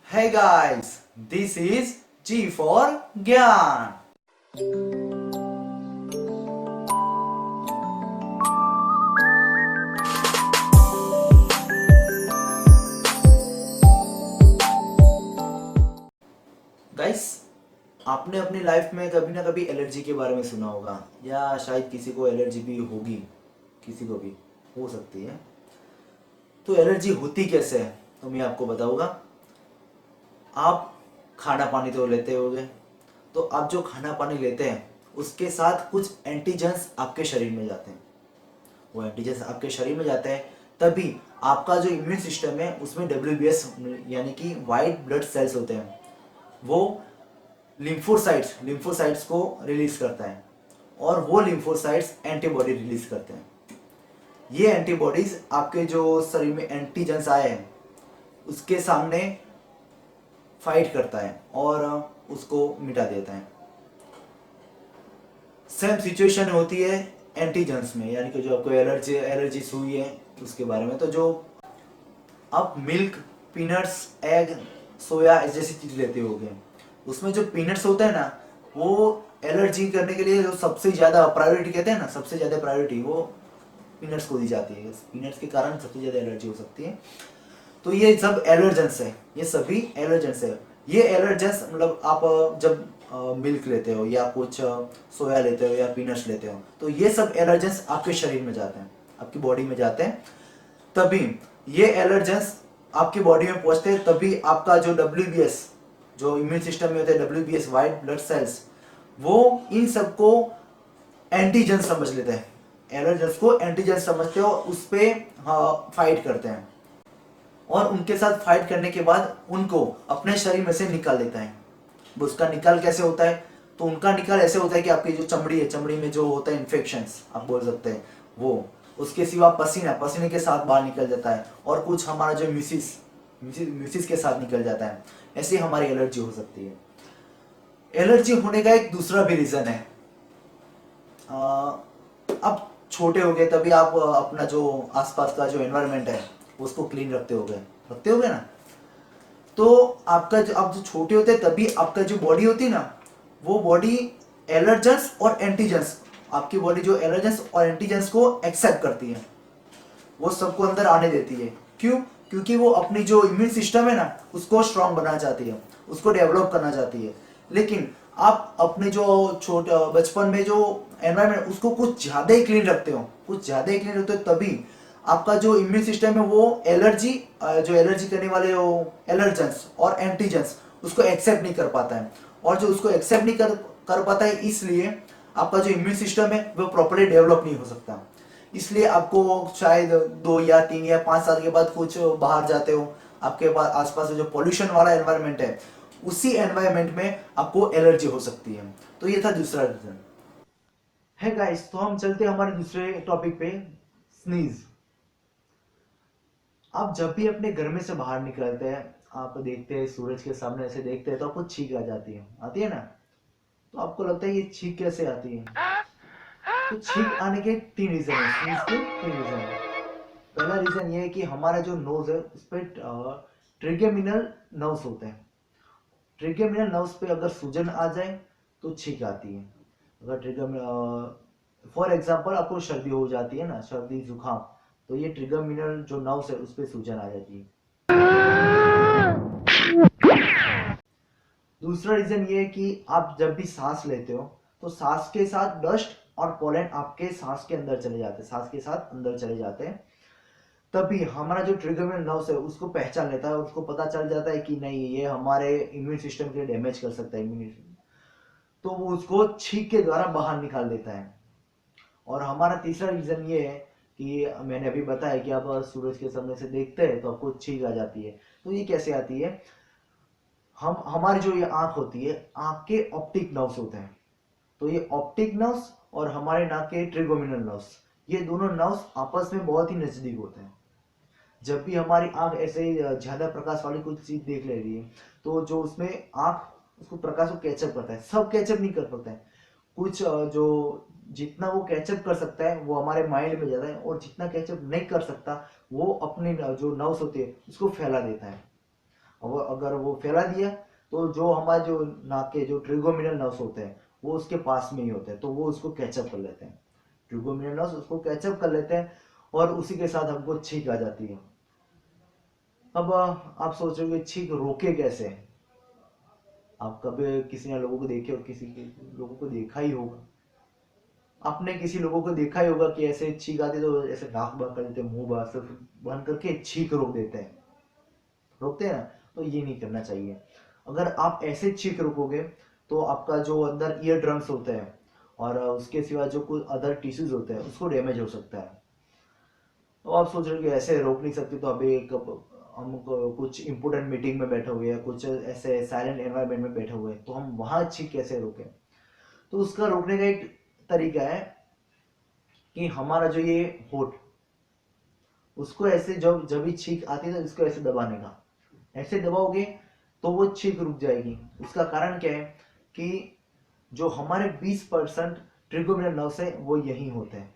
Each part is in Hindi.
Hey guys, this is G for ज्ञान। गाइस, आपने अपनी लाइफ में कभी ना कभी एलर्जी के बारे में सुना होगा या शायद किसी को एलर्जी भी होगी, किसी को भी हो सकती है। तो एलर्जी होती कैसे है तो मैं आपको बताऊंगा। आप खाना पानी तो लेते होगे, तो आप जो खाना पानी लेते हैं उसके साथ कुछ एंटीजेंस आपके शरीर में जाते हैं। वो एंटीजेंस आपके शरीर में जाते हैं, तभी आपका जो इम्यून सिस्टम है उसमें WBS यानी कि वाइट ब्लड सेल्स होते हैं, वो लिम्फोसाइट्स को रिलीज करता है और वो लिम्फोसाइट्स एंटीबॉडी रिलीज करते हैं। ये एंटीबॉडीज आपके जो शरीर में एंटीजेंस आए हैं उसके सामने फाइट करता है और उसको मिटा देता है। सेम सिचुएशन होती है एंटीजेंस में, यानी कि जो आपको एलर्जी हुई है उसके बारे में। तो जो आप मिल्क, पीनट्स, एग, सोया जैसी चीज लेते होगे, उसमें जो पीनट्स होते हैं ना, वो एलर्जी करने के लिए जो सबसे ज्यादा प्रायोरिटी कहते हैं ना, सबसे ज्यादा प्रायोरिटी वो पीनट्स को दी जाती है। पीनट्स के कारण सबसे ज्यादा एलर्जी हो सकती है। तो ये सब एलर्जेंस है, ये सभी एलर्जेंस है। ये एलर्जेंस मतलब आप जब मिल्क लेते हो या कुछ सोया लेते हो या पीनट्स लेते हो, तो ये सब एलर्जेंस आपके शरीर में जाते हैं, आपकी बॉडी में जाते हैं। तभी ये एलर्जेंस आपकी बॉडी में पहुंचते हैं, तभी आपका जो WBS, जो इम्यून सिस्टम में होते हैं WBS वाइट ब्लड सेल्स, वो इन सबको एंटीजन समझ लेते हैं, एलर्जेंस को एंटीजन समझते हो, उस पर फाइट करते हैं और उनके साथ फाइट करने के बाद उनको अपने शरीर में से निकाल देता है। उसका निकाल कैसे होता है? तो उनका निकाल ऐसे होता है कि आपकी जो चमड़ी है, चमड़ी में जो होता है इन्फेक्शंस आप बोल सकते हैं वो, उसके सिवा पसीने के साथ बाहर निकल जाता है और कुछ हमारा जो म्यूसिस के साथ निकल जाता है। ऐसे हमारी एलर्जी हो सकती है। एलर्जी होने का एक दूसरा भी रीजन है। अब छोटे हो गए तभी आप अपना जो आसपास का जो एनवायरनमेंट है उसको क्लीन रखते होगे ना। तो आपका जो आप जो छोटे होते हैं तभी आपका जो बॉडी होती है ना, वो बॉडी एलर्जेंस और एंटीजेंस, आपकी बॉडी जो एलर्जेंस और एंटीजेंस को एक्सेप्ट करती है, वो सबको अंदर आने देती है। क्यों? क्योंकि वो अपनी जो इम्यून सिस्टम है ना उसको स्ट्रांग बनाना चाहती है, उसको डेवलप करना चाहती है। लेकिन आप अपने जो छोटे बचपन में जो एनवायरमेंट उसको कुछ ज्यादा ही क्लीन रखते हो, तभी आपका जो इम्यून सिस्टम है वो जो एलर्जी करने वाले एलर्जेंस और एंटीजेंस उसको एक्सेप्ट नहीं कर पाता है। और जो उसको एक्सेप्ट नहीं कर पाता है, इसलिए आपका जो इम्यून सिस्टम है वो प्रॉपरली डेवलप नहीं हो सकता। इसलिए आपको शायद 2 या 3 या 5 साल के बाद कुछ बाहर जाते हो, आपके पास आसपास जो पोल्यूशन वाला एनवायरनमेंट है, उसी एनवायरनमेंट में आपको एलर्जी हो सकती है। तो ये था दूसरा रीजन है गाइस। तो हम चलते हैं हमारे दूसरे टॉपिक पे, स्नीज। आप जब भी अपने घर में से बाहर निकलते हैं, आप देखते हैं सूरज के सामने ऐसे देखते हैं तो आपको छींक आ जाती है, ना? तो आपको लगता है ये छींक कैसे आती है? तो छींक आने के 3 रीजन है, स्नीज के 3 रीजन है। पहला रीजन ये है कि हमारा जो नोज है उस पर ट्रिगेमिनल नर्व्स होते हैं। ट्रिगेमिनल नर्व्स पे अगर सूजन आ जाए तो छींक आती है। अगर फॉर एग्जांपल आपको सर्दी हो जाती है ना, सर्दी जुकाम, तो ये ट्रिगेमिनल जो नर्व्स है उस पर सूजन आ जाती है। दूसरा रीजन ये है कि आप जब भी सांस लेते हो तो सांस के साथ डस्ट और पोलन आपके सांस के अंदर चले जाते हैं, सांस के साथ अंदर चले जाते हैं। तभी हमारा जो ट्रिगेमिनल नर्व्स है उसको पहचान लेता है, उसको पता चल जाता है कि नहीं, ये हमारे इम्यून सिस्टम के डैमेज कर सकता है इम्यूनिटी, तो वो उसको छींक के द्वारा बाहर निकाल देता है। और हमारा तीसरा रीजन ये है कि मैंने अभी बताया कि आप सूरज के सामने से देखते हैं तो आपको छींक आ जाती है। तो ये कैसे आती है? हम हमारी जो ये आंख होती है, आंख के ऑप्टिक नर्व्स होते हैं। तो ये ऑप्टिक नर्व्स और हमारे नाक के ट्रिगोमिनल नर्व्स, ये दोनों नर्व्स आपस में बहुत ही नजदीक होते हैं। जब भी हमारी आंख ऐसे ज्यादा प्रकाश वाली कुछ चीज देख ले रही है, तो जो उसमें आंख उसको प्रकाश को कैचअप करता है, सब कैचअप नहीं कर पाता है, कुछ जो जितना वो कैचअप कर सकता है वो हमारे माइंड में जाता है, और जितना कैचअप नहीं कर सकता वो अपने जो नर्व्स होते हैं उसको फैला देता है। और अगर वो फैला दिया तो जो हमारे जो नाक के जो ट्रिगोमिनल नर्व्स होते हैं वो उसके पास में ही होते हैं, तो वो उसको कैचअप कर लेते हैं। ट्रिगोमिनल नर्व्स उसको कैचअप कर लेते हैं और उसी के साथ हमको छींक आ जाती है। अब आप सोच रहे हो कि छींक रोके कैसे। आप कभी किसी ने लोगों को देखे हो, किसी के लोगों को देखा ही होगा, आपने किसी लोगों को देखा ही होगा कि ऐसे छींक आती तो ऐसे नाक बंद कर देते, मुंह बंद करके छींक रोक देते हैं, रोकते हैं ना। तो ये नहीं करना चाहिए। अगर आप ऐसे छींक रोकोगे तो आपका जो अंदर ईयर ड्रम्स होते हैं और उसके सिवा जो कुछ अदर टिश्यूज होते हैं उसको डैमेज हो सकता है। तो आप सोच रहे हो कि ऐसे रोक नहीं सकते, तो अभी हम कुछ इंपोर्टेंट मीटिंग में बैठे हुए हैं, कुछ ऐसे साइलेंट एनवायरनमेंट में बैठे हुए हैं, तो हम वहां छींक कैसे रोकें। तो उसका रोकने का एक तरीका है कि हमारा जो ये होठ, उसको ऐसे जब जब भी छींक आती है तो इसको ऐसे दबाने का, ऐसे दबाओगे तो वो छींक रुक जाएगी। उसका कारण क्या है कि जो हमारे 20% ट्रिगोमिनल नर्व्स है वो यही होते हैं।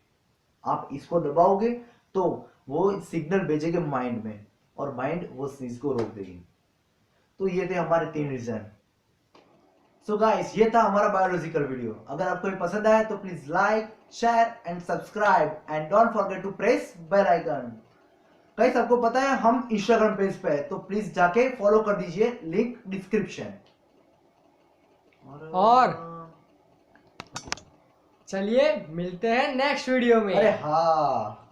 आप इसको दबाओगे तो वो सिग्नल भेजेंगे माइंड में और माइंड वो चीज को रोक देगी। तो ये थे हमारे 3 रीजन। सो गाइस, ये था हमारा बायोलॉजिकल वीडियो। अगर आपको ये पसंद आया तो please like, share and subscribe and don't forget to press bell icon. Guys, आपको पता है हम इंस्टाग्राम पेज पे है, तो प्लीज जाके फॉलो कर दीजिए, लिंक डिस्क्रिप्शन। और चलिए मिलते हैं नेक्स्ट वीडियो में। अरे हाँ,